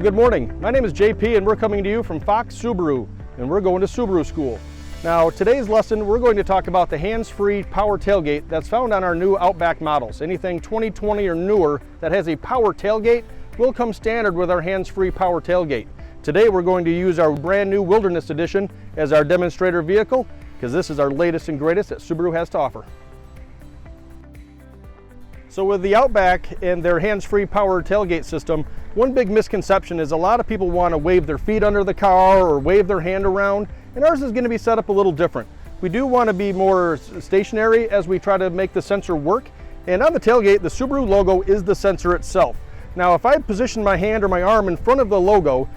good morning. My name is JP and we're coming to you from Fox Subaru and we're going to Subaru School. Now today's lesson we're going to talk about the hands-free power tailgate that's found on our new Outback models. Anything 2020 or newer that has a power tailgate will come standard with our hands-free power tailgate. Today we're going to use our brand new Wilderness Edition as our demonstrator vehicle because this is our latest and greatest that Subaru has to offer. So with the Outback and their hands-free power tailgate system, one big misconception is a lot of people want to wave their feet under the car or wave their hand around, and ours is going to be set up a little different. We do want to be more stationary as we try to make the sensor work, and on the tailgate the Subaru logo is the sensor itself. Now if I position my hand or my arm in front of the logo,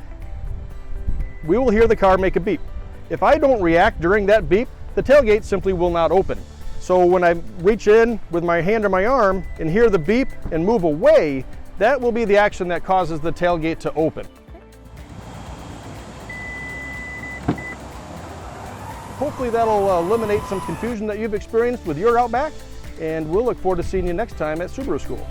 we will hear the car make a beep. If I don't react during that beep, the tailgate simply will not open. So when I reach in with my hand or my arm and hear the beep and move away, that will be the action that causes the tailgate to open. Hopefully that'll eliminate some confusion that you've experienced with your Outback, and we'll look forward to seeing you next time at Subaru School.